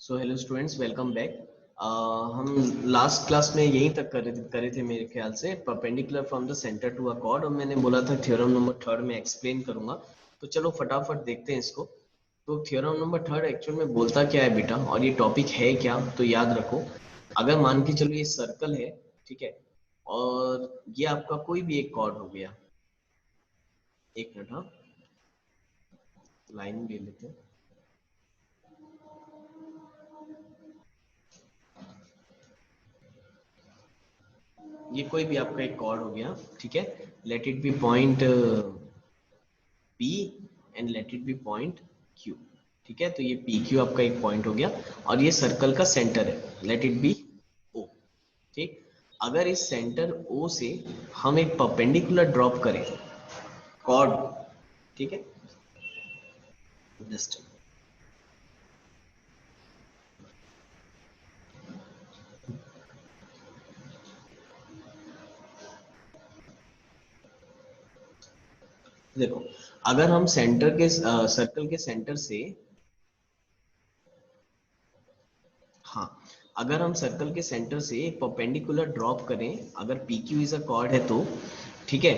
सो hello students, welcome back. हम last class में यहीं तक करे थे मेरे ख्याल से, perpendicular from the centre to a chord, और मैंने बोला था थ्योरम नंबर थर्ड में एक्सप्लेन करूंगा। तो चलो फटाफट देखते हैं इसको। तो थ्योरम नंबर थर्ड एक्चुअल में बोलता क्या है बेटा, और ये टॉपिक है क्या, तो याद रखो। अगर मान के चलो ये सर्कल है, ठीक है, और ये आपका कोई भी एक कॉर्ड हो गया। एक मिनट, हाँ, लाइन ले लेते हैं। ये कोई भी आपका एक कॉर्ड हो गया, ठीक है। Let it be point P and let it be point Q, ठीक है। तो ये PQ आपका एक पॉइंट हो गया, और ये सर्कल का सेंटर है, लेट इट बी O, ठीक। अगर इस सेंटर O से हम एक परपेंडिकुलर ड्रॉप करें कॉर्ड, ठीक है, जस्ट देखो, अगर हम सेंटर के सर्कल के सेंटर से, हाँ, अगर हम सर्कल के सेंटर से एक परपेंडिकुलर ड्रॉप करें, अगर PQ इज अ कॉर्ड है तो, ठीक है,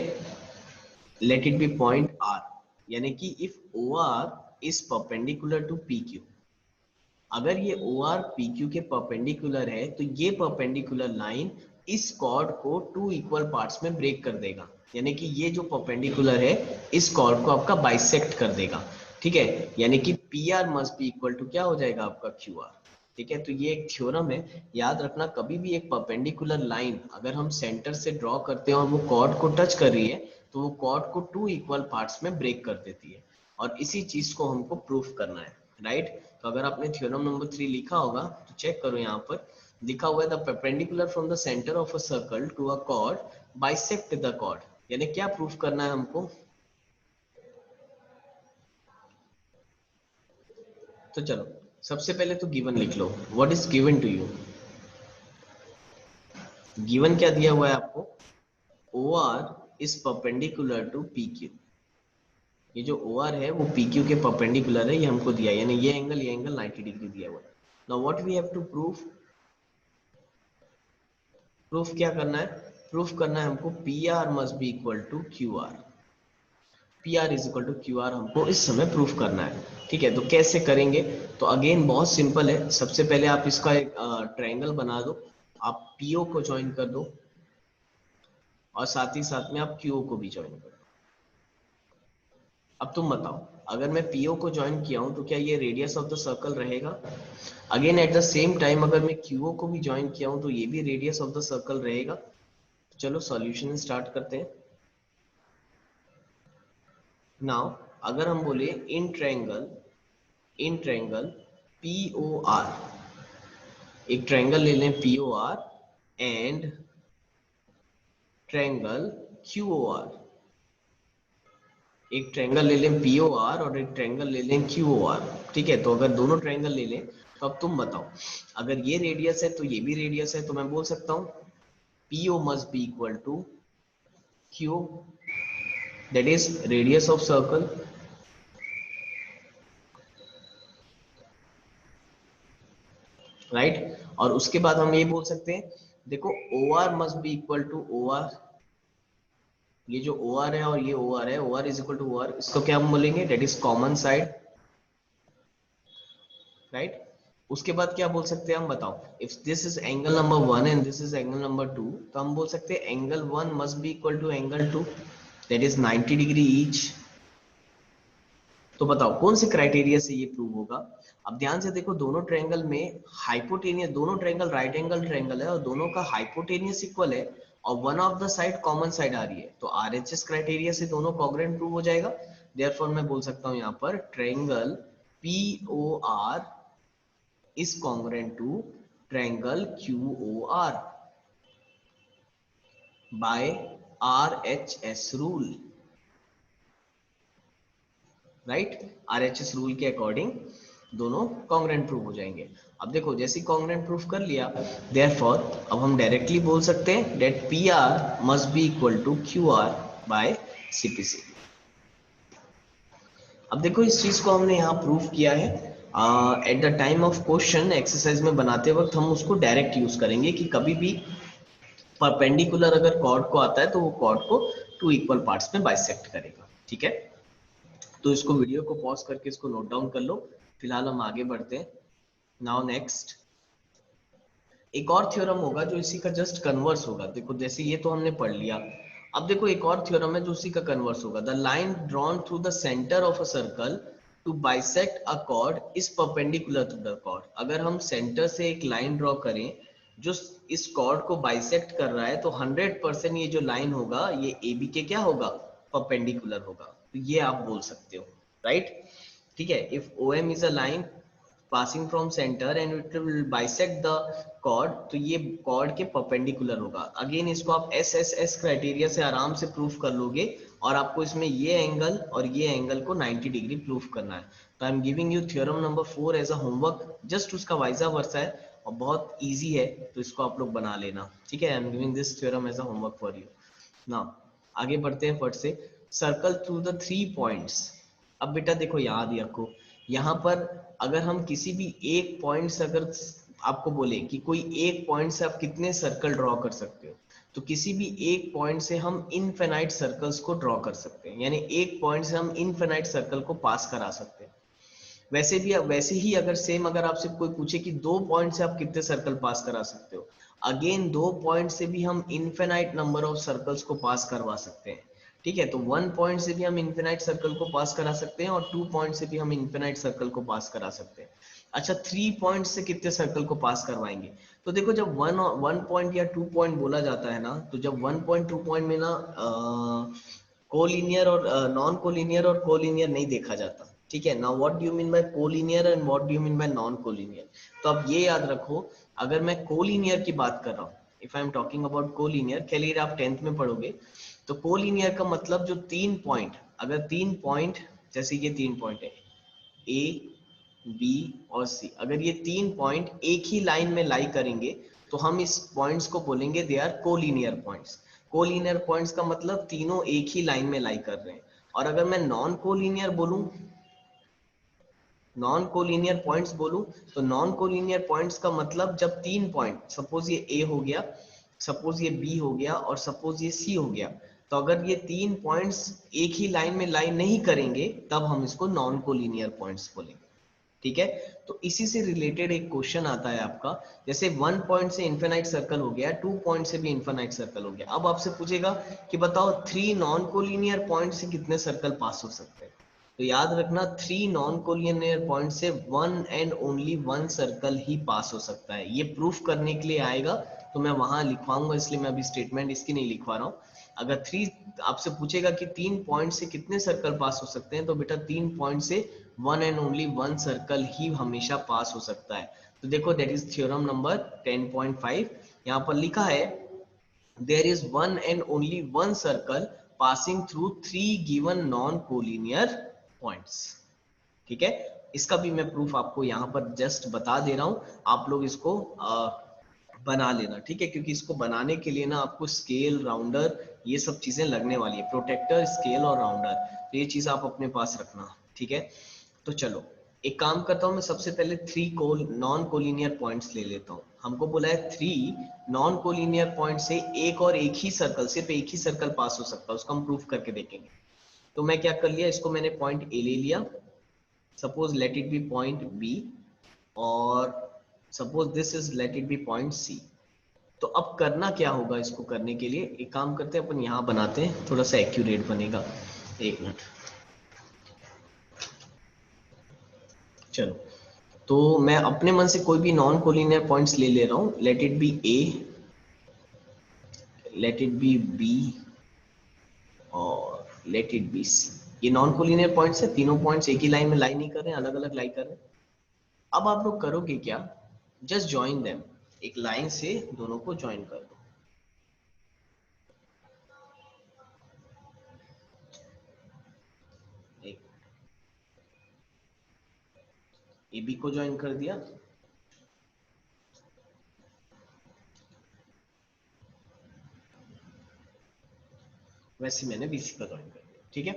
let it be point R, यानी कि if OR is perpendicular to PQ, अगर ये OR PQ के परपेंडिकुलर है तो ये परपेंडिकुलर लाइन इस कॉर्ड को टू इक्वल पार्ट्स में ब्रेक कर देगा, यानी कि ये जो परपेंडिकुलर है इस कॉर्ड को आपका बाइसेक्ट कर देगा, ठीक है। यानी कि PR must be equal to क्या हो जाएगा आपका QR, ठीक है। तो ये एक थ्योरम है, याद रखना। कभी भी एक परपेंडिकुलर लाइन अगर हम सेंटर से ड्रॉ करते हैं और वो कॉर्ड को टच कर रही है, तो वो कॉर्ड को टू इक्वल पार्ट्स में ब्रेक कर देती है, और इसी चीज को हमको प्रूफ करना है, राइट। तो अगर आपने थ्योरम नंबर 3 लिखा होगा तो चेक करो, यहाँ पर लिखा हुआ है the perpendicular from the centre of a circle to a chord bisect the chord, यानी क्या प्रूफ करना है हमको। तो चलो सबसे पहले तो गिवन लिख लो, what is given to you. Given क्या दिया हुआ है आपको, OR is perpendicular to PQ। ये जो OR है वो PQ के परपेंडिकुलर है, ये हमको दिया है, यानी ये एंगल 90 डिग्री दिया हुआ है। Now what we have to proof, proof क्या करना है, प्रूफ करना है हमको PR must be equal to QR। PR is equal to QR हमको इस समय प्रूफ करना है, ठीक है। तो कैसे करेंगे, तो अगेन बहुत सिंपल है। सबसे पहले आप इसका एक ट्रायंगल बना दो, आप PO को ज्वाइन कर दो, और साथ ही साथ में आप QO को भी ज्वाइन कर दो। अब तुम बताओ, अगर मैं PO को ज्वाइन किया हूं तो क्या ये रेडियस ऑफ द सर्कल रहेगा। Again at the same time अगर मैं QO को भी ज्वाइन किया हूं तो ये भी रेडियस ऑफ द सर्कल रहेगा। तो चलो सॉल्यूशन स्टार्ट करते हैं। नाउ अगर हम बोले इन ट्रायंगल POR, एक ट्रायंगल ले लें POR एंड ट्रायंगल QOR, एक ट्रायंगल ले लें POR और एक ट्रायंगल ले लें QOR, ठीक है। तो अगर दोनों ट्रायंगल ले लें तो अब तुम बताओ, अगर ये रेडियस है तो ये भी रेडियस है, तो मैं बोल सकता हूं PO must be equal to QO, that is radius of circle, right. और उसके बाद हम ये बोल सकते हैं, देखो OR must be equal to OR, ये जो OR है और ये OR है, OR is equal to OR, इसको क्या हम बोलेंगे, that is common side, right. उसके बाद क्या बोल सकते हैं हम, बताओ, if this is angle number 1 and this is angle number 2, तो हम बोल सकते हैं angle 1 must be equal to angle 2, that is 90 degree each. तो बताओ कौन से क्राइटेरिया से ये प्रूव होगा। अब ध्यान से देखो, दोनों ट्रायंगल में हाइपोटेनियस, दोनों ट्रायंगल राइट एंगल ट्रायंगल है और दोनों का हाइपोटेनियस इक्वल है, और one of the side common side आ रही है, तो RHS क्राइटेरिया से दोनों कॉन्ग्रुएंट प्रूव हो जाएगा। देयरफॉर मैं बोल सकता हूं यहाँ पर triangle POR is congruent to triangle QOR by RHS rule, right. RHS rule के अकॉर्डिंग दोनों कॉन्ग्रुएंट प्रूफ हो जाएंगे। अब देखो, जैसे कॉन्ग्रुएंट प्रूफ कर लिया, देयरफॉर अब हम डायरेक्टली बोल सकते हैं that PR must be equal to QR by CPC। अब देखो इस चीज को हमने यहाँ प्रूफ किया है, at the time of question exercise में बनाते वक्त हम उसको डायरेक्ट यूज करेंगे कि कभी भी परपेंडिकुलर अगर कॉर्ड को आता है तो वो कॉर्ड को टू इक्वल पार्ट्स में बाइसेक्ट करेगा। ठीक है, तो इसको वीडियो को पॉज करके इसको नोट डाउन कर लो। फिलहाल हम आगे बढ़ते हैं। नाउ नेक्स्ट एक और थ्योरम होगा जो इसी का जस्ट कन्वर्स होगा। देखो जैसे ये तो हमने पढ़ लिया, अब देखो एक और थ्योरम है जो उसी का कन्वर्स होगा। The line drawn through the centre of a circle to bisect a chord is perpendicular to the chord. अगर हम सेंटर से एक लाइन ड्रॉ करें जो इस कॉर्ड को बाइसेक्ट कर रहा है तो 100% ये जो लाइन होगा ये ए बी के क्या होगा, परपेंडिकुलर होगा। तो ये आप बोल सकते हो, राइट। ठीक है, if O M is a line passing from centre and it will bisect the chord, तो ये कॉर्ड के परपेंडिकुलर होगा। अगेन इसको आप एस एस एस क्राइटेरिया से आराम से प्रूफ कर लोगे और आपको इसमें ये एंगल और ये एंगल को 90 डिग्री प्रूफ करना है। तो I am giving you theorem number 4 as a homework, just उसका वाइजा वर्सा है और बहुत इजी है, तो इसको आप लोग बना लेना। ठीक है, I am giving this theorem as a homework for you. Now आगे बढ़ते हैं फट से। Circle through the 3 points. अब बेटा देखो याद रखो, यहाँ पर अगर हम किसी भी एक पॉइंट से अगर आपको बोले कि कोई एक पॉइंट से आप कितने सर्कल ड्रॉ कर सकते हो, तो किसी भी एक पॉइंट से हम इनफिनाइट सर्कल्स को ड्रॉ कर सकते हैं, यानी एक पॉइंट से हम इनफिनाइट सर्कल को पास करा सकते हैं। वैसे ही अगर सेम अगर आपसे कोई पूछे कि दो पॉइंट से आप कितने सर्कल पास करा सकते हो, अगेन दो पॉइंट से भी हम इनफिनाइट नंबर ऑफ सर्कल्स को पास करवा सकते हैं। ठीक है, तो वन पॉइंट से भी हम इनफिनाइट सर्कल को पास करा सकते हैं और टू पॉइंट से भी हम इनफिनाइट सर्कल को पास करा सकते हैं। अच्छा, थ्री पॉइंट से कितने सर्कल को पास करवाएंगे? तो देखो जब वन पॉइंट या टू पॉइंट बोला जाता है ना, तो जब वन पॉइंट टू पॉइंट में ना कोलिनियर और नॉन कोलिनियर और कोलिनियर नहीं देखा जाता। ठीक है, now what do you mean by collinear and what do you mean by non collinear? तो अब ये याद रखो, अगर मैं कोलिनियर की बात कर रहा हूँ, if I am talking about collinear, कैलियर आप 10th में पढ़ोगे, तो कोलिनियर का मतलब जो तीन पॉइंट, अगर तीन पॉइंट जैसे ये तीन पॉइंट है ए बी और सी, अगर ये तीन पॉइंट एक ही लाइन में लाई करेंगे तो हम इस पॉइंट्स को बोलेंगे they are collinear points. Collinear points का मतलब तीनों एक ही लाइन में लाई कर रहे हैं। और अगर मैं नॉन कोलिनियर बोलूं, नॉन कोलिनियर पॉइंट्स बोलूं, तो नॉन कोलिनियर पॉइंट्स का मतलब जब तीन पॉइंट, सपोज ये ए हो गया, सपोज ये बी हो गया और सपोज ये सी हो गया, तो अगर ये तीन पॉइंट्स एक ही लाइन में लाइन नहीं करेंगे तब हम इसको नॉन कोलिनियर पॉइंट्स बोलेंगे। ठीक है, तो इसी से रिलेटेड एक क्वेश्चन आता है आपका, जैसे वन पॉइंट से इन्फिनाइट सर्कल हो गया, टू पॉइंट से भी इन्फिनाइट सर्कल हो गया। अब आपसे पूछेगा कि बताओ थ्री नॉन कोलिनियर पॉइंट से कितने सर्कल पास हो सकते हैं? तो याद रखना, थ्री नॉन कोलिनियर पॉइंट से one and only one circle ही पास हो सकता है। ये प्रूफ करने के लिए आएगा तो मैं वहां लिखवाऊंगा, इसलिए मैं अभी स्टेटमेंट इसकी नहीं लिखवा रहा हूँ। अगर थ्री आपसे पूछेगा कि तीन पॉइंट से कितने सर्कल पास हो सकते हैं, तो बेटा तीन पॉइंट से one and only one circle ही हमेशा पास हो सकता है। तो देखो दैट इज थ्योरम नंबर 10.5। यहाँ पर लिखा है there is one and only one circle passing through three given non-collinear points। ठीक है, इसका भी मैं प्रूफ आपको यहाँ पर जस्ट बता दे रहा हूँ, आप लोग इसको बना लेना। ठीक है, क्योंकि इसको बनाने के लिए ना आपको स्केल, राउंडर, ये सब चीजें लगने वाली है, प्रोटेक्टर, स्केल और राउंडर, तो ये चीज आप अपने पास रखना। ठीक है, तो चलो एक काम करता हूँ, मैं सबसे पहले थ्री नॉन कोलिनियर पॉइंट्स ले लेता हूँ। हमको बोला है थ्री नॉन कोलिनियर पॉइंट से एक और एक ही सर्कल, सिर्फ एक ही सर्कल पास हो सकता है, उसको हम प्रूफ करके देखेंगे। तो मैं क्या कर लिया, इसको मैंने पॉइंट ए ले लिया, suppose let it be point B, और suppose this is let it be point C. तो अब करना क्या होगा, इसको करने के लिए एक काम करते हैं, अपन यहाँ बनाते हैं, थोड़ा सा एक्यूरेट बनेगा। एक मिनट, चलो। तो मैं अपने मन से कोई भी नॉन कोलिनियर पॉइंट्स ले ले रहा हूँ, let it be A, let it be B और लेट इट बी सी। ये नॉन कोलिनियर पॉइंट्स है, तीनों पॉइंट्स एक ही लाइन में लाई नहीं कर रहे हैं, अलग अलग लाई कर रहे हैं। अब आप लोग करोगे क्या, जस्ट ज्वाइन देम, एक लाइन से दोनों को ज्वाइन कर दो। एक ए बी को ज्वाइन कर दिया, वैसे मैंने बीसी का ज्वाइन कर दिया। ठीक है,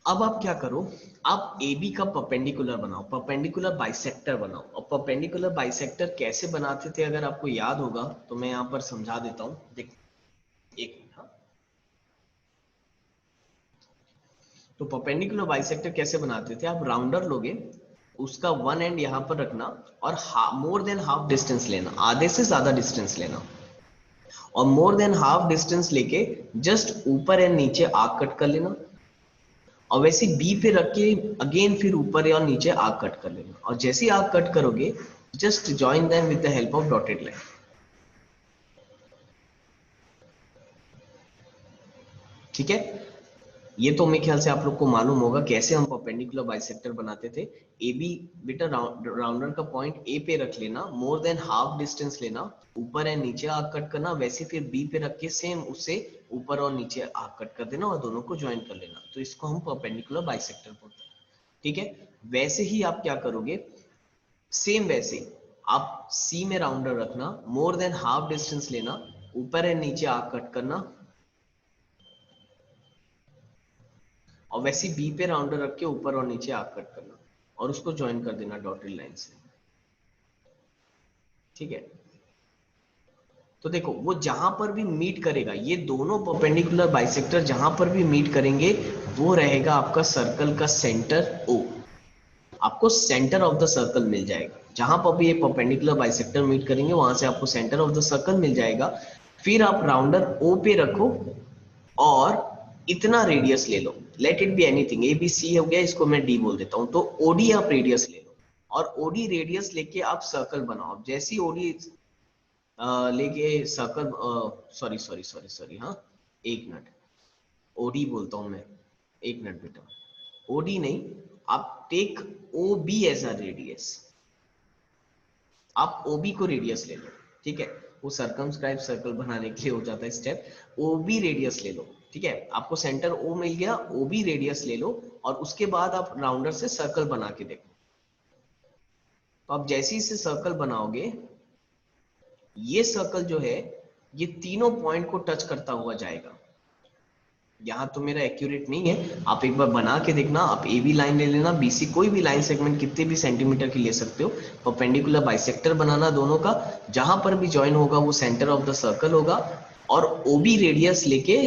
अब आप क्या करो, आप ए बी का परपेंडिकुलर बनाओ, परपेंडिकुलर बाइसेक्टर बनाओ। और परपेंडिकुलर बाइसेक्टर कैसे बनाते थे अगर आपको याद होगा तो मैं यहाँ पर समझा देता हूँ। देख एक मिनट, हाँ। तो परपेंडिकुलर बाइसेक्टर कैसे बनाते थे, आप राउंडर लोगे, उसका वन एंड यहाँ पर रखना और मोर देन हाफ डिस्टेंस लेना, आधे से ज्यादा डिस्टेंस लेना, और मोर देन हाफ डिस्टेंस लेके जस्ट ऊपर एंड नीचे आर्क कट कर लेना, और वैसे बी पे रख के अगेन फिर ऊपर और नीचे आर्क कट कर लेना, और जैसे ही आर्क कट करोगे just join them with the help of dotted line. ठीक है, ये तो मेरे ख्याल से आप लोग को मालूम होगा कैसे हम परपेंडिकुलर बाइसेक्टर बनाते थे। ए बी, बेटा राउंडर का पॉइंट ए पे रख लेना, मोर देन हाफ डिस्टेंस लेना, ऊपर एंड नीचे आर्क कट करना, वैसे फिर बी पे रख के सेम उससे ऊपर और नीचे आर्क कट कर देना और दोनों को ज्वाइन कर लेना, तो इसको हम परपेंडिकुलर बाइसेक्टर बोलते हैं। ठीक है, वैसे ही आप क्या करोगे, सेम वैसे ही आप सी में राउंडर रखना, मोर देन हाफ डिस्टेंस लेना, ऊपर एंड नीचे आर्क कट करना, और वैसे बी पे राउंडर रख के ऊपर और नीचे आर्क कट करना और उसको ज्वाइन कर देना डॉटेड लाइन से। ठीक है, तो देखो वो जहां पर भी मीट करेगा, ये दोनों परपेंडिकुलर बाइसेक्टर जहां पर भी मीट करेंगे वो रहेगा आपका सर्कल का सेंटर ओ। आपको सेंटर ऑफ द सर्कल मिल जाएगा, जहां पर भी ये परपेंडिकुलर बाइसेक्टर मीट करेंगे वहां से आपको सेंटर ऑफ द सर्कल मिल जाएगा। फिर आप राउंडर ओ पे रखो और इतना रेडियस ले लो, let it be anything, A B C हो गया, इसको मैं डी बोल देता हूं, तो ओडी आप रेडियस ले लो, और ओडी रेडियस लेके आप सर्कल बनाओ। जैसी ओडी लेके circle, sorry sorry sorry sorry, हाँ एक मिनट, ओडी बोलता हूं मैं, एक मिनट बेटा, ओडी नहीं, आप take O B as a radius, आप ओबी को रेडियस ले लो। ठीक है, वो सर्कमस्क्राइब सर्कल बनाने के लिए हो जाता है स्टेप। ओबी रेडियस ले लो, ठीक है, आपको सेंटर ओ मिल गया, ओबी रेडियस ले लो, और उसके बाद आप राउंडर से सर्कल बना के देखो। तो आप जैसे ही से सर्कल बनाओगे, ये सर्कल जो है ये तीनों पॉइंट को टच करता हुआ जाएगा। यहाँ तो मेरा एक्यूरेट नहीं है, आप एक बार बना के देखना, आप ए बी लाइन ले लेना, बी सी कोई भी लाइन सेगमेंट कितने भी सेंटीमीटर की ले सकते हो, परपेंडिकुलर बाइसेक्टर बनाना दोनों का, जहां पर भी ज्वाइन होगा वो सेंटर ऑफ द सर्कल होगा, और ओबी रेडियस लेके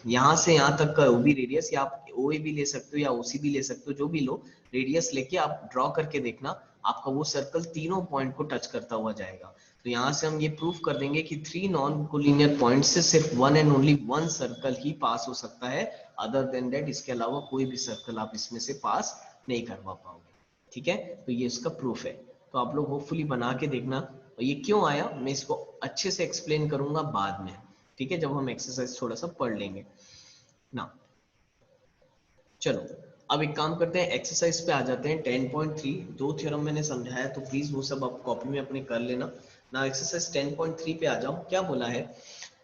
यहाँ से यहाँ तक का ओबी रेडियस, या आप ओ ए भी ले सकते हो या ओसी भी ले सकते हो, जो भी लो, रेडियस लेके आप ड्रॉ करके देखना, आपका वो सर्कल तीनों पॉइंट को टच करता हुआ जाएगा। तो यहाँ से हम ये प्रूफ कर देंगे कि थ्री नॉन कोलिनियर पॉइंट से सिर्फ one and only one circle ही पास हो सकता है, अदर देन दैट इसके अलावा कोई भी सर्कल आप इसमें से पास नहीं करवा पाओगे। ठीक है, तो ये इसका प्रूफ है, तो आप लोग होपफुली बना के देखना। और ये क्यों आया मैं इसको अच्छे से एक्सप्लेन करूंगा बाद में, ठीक है, जब हम एक्सरसाइज थोड़ा सा पढ़ लेंगे ना। चलो अब एक काम करते हैं, एक्सरसाइज पे आ जाते हैं। 10.3 दो थ्योरम मैंने समझाया, तो प्लीज वो सब आप कॉपी में अपने कर लेना ना। एक्सरसाइज 10.3 पे आ जाओ, क्या बोला है,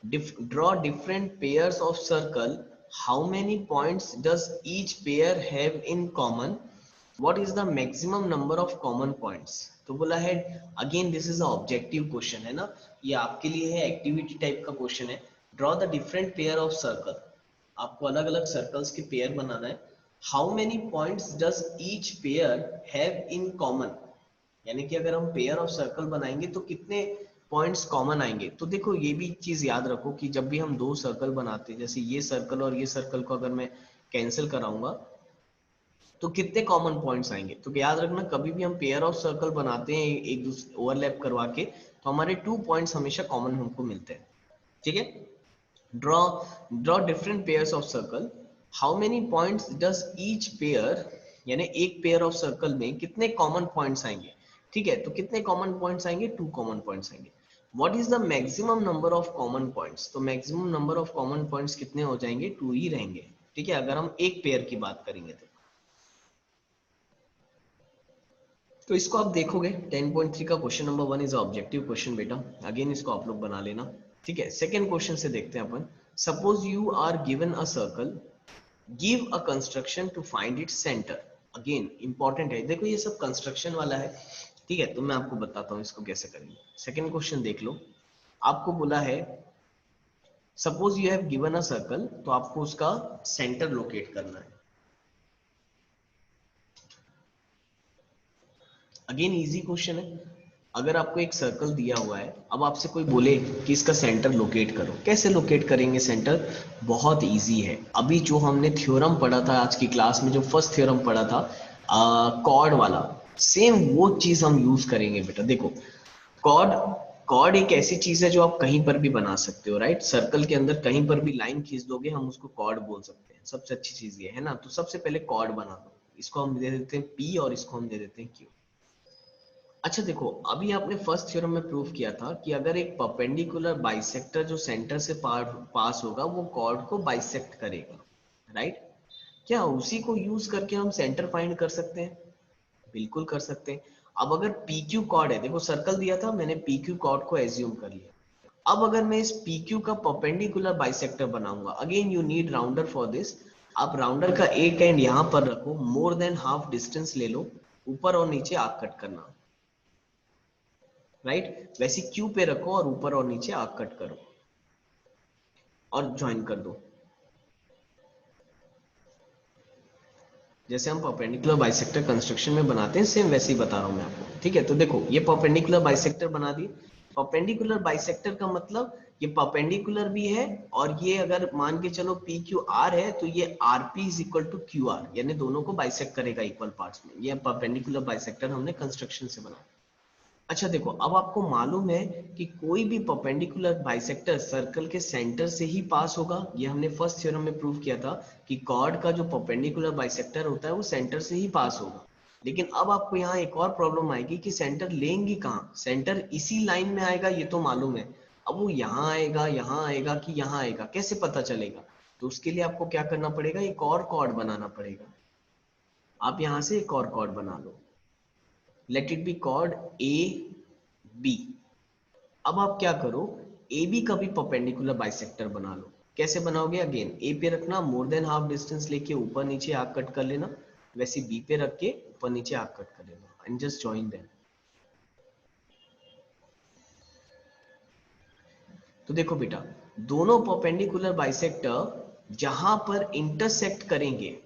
draw different pairs of circle, how many points does each pair have in common, what is the maximum number of common points। तो बोला है, again this is objective question है ना, ये आपके लिए है, एक्टिविटी टाइप का क्वेश्चन है। Draw the different pair of circle, आपको अलग अलग सर्कल्स के पेयर बनाना है। How many points does each pair have in common, यानी कि अगर हम पेयर ऑफ सर्कल बनाएंगे तो कितने पॉइंट्स कॉमन आएंगे। तो देखो ये भी चीज याद रखो कि जब भी हम दो सर्कल बनाते हैं, जैसे ये सर्कल और ये सर्कल को अगर मैं कैंसिल कराऊंगा तो कितने कॉमन पॉइंट्स आएंगे। तो याद रखना, कभी भी हम पेयर ऑफ सर्कल बनाते हैं एक दूसरे ओवरलैप करवा के, तो हमारे 2 पॉइंट्स हमेशा कॉमन हमको मिलते हैं। ठीक है, draw draw different pairs of circle, how many points does each pair, यानी एक पेयर ऑफ सर्कल में कितने कॉमन पॉइंट्स आएंगे। ठीक है, तो कितने कॉमन पॉइंट्स आएंगे, 2 कॉमन पॉइंट्स आएंगे। What is the maximum number of common points, तो maximum number of common points कितने हो जाएंगे, 2 ही रहेंगे। ठीक है, अगर हम एक पेयर की बात करेंगे तो इसको आप देखोगे 10.3 का question number 1 is objective question बेटा, अगेन इसको आप लोग बना लेना। ठीक है, सेकंड क्वेश्चन से देखते हैं अपन। Suppose you are given a circle, give a construction to find its centre. Again important है, देखो ये सब कंस्ट्रक्शन वाला है। ठीक है, तो मैं आपको बताता हूँ इसको कैसे करेंगे। सेकंड क्वेश्चन देख लो, आपको बोला है suppose you have given a circle, तो आपको उसका सेंटर लोकेट करना है। अगेन इजी क्वेश्चन है। अगर आपको एक सर्कल दिया हुआ है, अब आपसे कोई बोले कि इसका सेंटर लोकेट करो, कैसे लोकेट करेंगे सेंटर? बहुत इजी है। अभी जो हमने थ्योरम पढ़ा था आज की क्लास में, जो फर्स्ट थ्योरम पढ़ा था कॉर्ड वाला, सेम वो चीज हम यूज करेंगे बेटा। देखो कॉर्ड, कॉर्ड एक ऐसी चीज है जो आप कहीं पर भी बना सकते हो, राइट? सर्कल के अंदर कहीं पर भी लाइन खींच दोगे, हम उसको कॉर्ड बोल सकते हैं। सबसे अच्छी चीज ये है ना। तो सबसे पहले कॉर्ड बना दो, इसको हम दे देते हैं P और इसको हम दे देते हैं Q। अच्छा देखो, अभी आपने फर्स्ट थ्योरम में प्रूव किया था कि अगर एक परपेंडिकुलर बाइसेक्टर जो सेंटर से पास होगा वो कॉर्ड को बाइसेक्ट करेगा, राइट? क्या उसी को यूज करके हम सेंटर फाइंड कर सकते हैं? बिल्कुल कर सकते हैं। अब अगर PQ कॉर्ड है, देखो सर्कल दिया था मैंने, PQ कॉर्ड को एज्यूम कर लिया। अब अगर मैं इस PQ का परपेंडिकुलर बाइसेक्टर बनाऊंगा, again you need rounder for this. आप राउंडर का एक एंड यहां पर रखो, मोर देन हाफ डिस्टेंस ले लो, ऊपर और नीचे आर्क कट करना, राइट? वैसे Q पे रखो और ऊपर और नीचे आर्क कट करो और ज्वाइन कर दो। जैसे हम परपेंडिकुलर बाइसेक्टर कंस्ट्रक्शन में बनाते हैं, सेम वैसे ही बता रहा हूं मैं आपको, ठीक है? तो देखो ये परपेंडिकुलर बाइसेक्टर बना दिए। परपेंडिकुलर बाइसेक्टर का मतलब ये परपेंडिकुलर भी है, और ये अगर मान के चलो PQR है तो ये RP is equal to QR, यानी दोनों को बाइसेक्ट करेगा इक्वल पार्ट्स में। ये परपेंडिकुलर बाइसेक्टर हमने कंस्ट्रक्शन से बना। अच्छा देखो, अब आपको मालूम है कि कोई भी परपेंडिकुलर बाइसेक्टर सर्कल के सेंटर से ही पास होगा। ये हमने फर्स्ट थ्योरम में प्रूव किया था कि कॉर्ड का जो परपेंडिकुलर बाइसेक्टर होता है वो सेंटर से ही पास होगा। लेकिन अब आपको यहाँ एक और प्रॉब्लम आएगी कि सेंटर लेंगी कहाँ? सेंटर इसी लाइन में आएगा, ये तो मालूम है। अब वो यहाँ आएगा कि यहाँ आएगा, कैसे पता चलेगा? तो उसके लिए आपको क्या करना पड़ेगा, एक और कॉर्ड बनाना पड़ेगा। आप यहाँ से एक और कॉर्ड बना लो, let it be chord AB। अब आप क्या करो, ए बी का भी परपेंडिकुलर बाइसेक्टर बना लो। कैसे बनाओगे? अगेन ए पे रखना, मोर देन हाफ डिस्टेंस लेके ऊपर नीचे आर्क कट कर लेना। वैसे बी पे रख के ऊपर नीचे आर्क कट कर लेना एंड जस्ट जॉइन देम। तो देखो बेटा, दोनों परपेंडिकुलर बाइसेक्टर जहां पर इंटरसेक्ट करेंगे,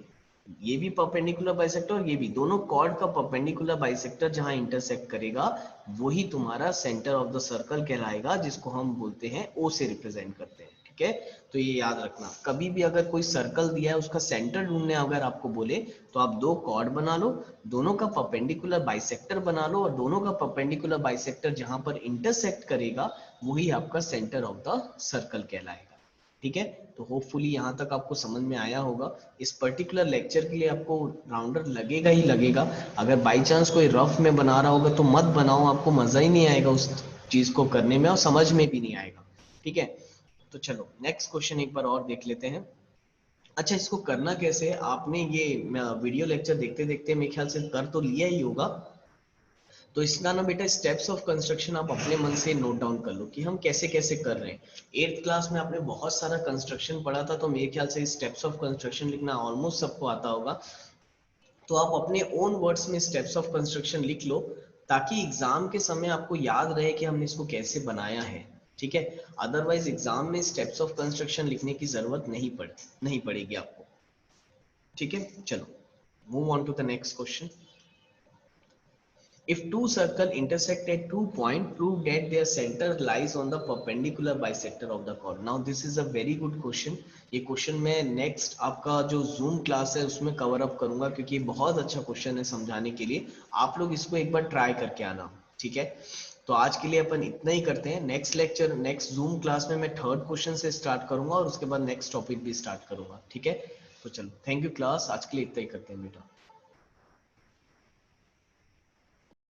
ये भी परपेंडिकुलर बाइसेक्टर और ये भी, दोनों कॉर्ड का परपेंडिकुलर बाइसेक्टर जहां इंटरसेक्ट करेगा वही तुम्हारा सेंटर ऑफ द सर्कल कहलाएगा, जिसको हम बोलते हैं O से रिप्रेजेंट करते हैं, ठीक है? तो ये याद रखना, कभी भी अगर कोई सर्कल दिया है उसका सेंटर ढूंढने अगर आपको बोले तो आप दो कॉर्ड बना लो, दोनों का परपेंडिकुलर बाइसेक्टर बना लो, और दोनों का परपेंडिकुलर बाइसेक्टर जहां पर इंटरसेक्ट करेगा वही आपका सेंटर ऑफ द सर्कल कहलाएगा, ठीक है? तो होपफुली यहाँ तक आपको समझ में आया होगा। इस पर्टिकुलर लेक्चर के लिए आपको राउंडर लगेगा ही लगेगा। अगर बाई चांस कोई रफ में बना रहा होगा तो मत बनाओ, आपको मजा ही नहीं आएगा उस चीज को करने में और समझ में भी नहीं आएगा, ठीक है? तो चलो नेक्स्ट क्वेश्चन एक बार और देख लेते हैं। अच्छा इसको करना कैसे है? आपने ये वीडियो लेक्चर देखते देखते मेरे ख्याल से कर तो लिया ही होगा। तो इसका ना बेटा स्टेप्स ऑफ कंस्ट्रक्शन आप अपने मन से नोट डाउन कर लो कि हम कैसे कैसे कर रहे हैं। 8th क्लास में आपने बहुत सारा कंस्ट्रक्शन पढ़ा था, तो मेरे ख्याल से स्टेप्स ऑफ कंस्ट्रक्शन लिखना ऑलमोस्ट सबको आता होगा। तो आप अपने ओन वर्ड्स में स्टेप्स ऑफ कंस्ट्रक्शन लिख लो, ताकि एग्जाम के समय आपको याद रहे कि हमने इसको कैसे बनाया है, ठीक है? अदरवाइज एग्जाम में स्टेप्स ऑफ कंस्ट्रक्शन लिखने की जरूरत नहीं पड़ेगी आपको, ठीक है? चलो move on to the next question. If two circles intersect at 2 points, prove that their center lies on the perpendicular bisector of the chord. Now this is a very good question. ये question मैं next आपका जो zoom class है उसमें cover up करूंगा, क्योंकि ये बहुत अच्छा क्वेश्चन है समझाने के लिए। आप लोग इसको एक बार ट्राई करके आना, ठीक है? तो आज के लिए अपन इतना ही करते हैं। Next lecture, next zoom class में मैं थर्ड क्वेश्चन से स्टार्ट करूंगा और उसके बाद नेक्स्ट टॉपिक भी स्टार्ट करूंगा, ठीक है? तो चलो थैंक यू क्लास, आज के लिए इतना ही करते हैं बेटा।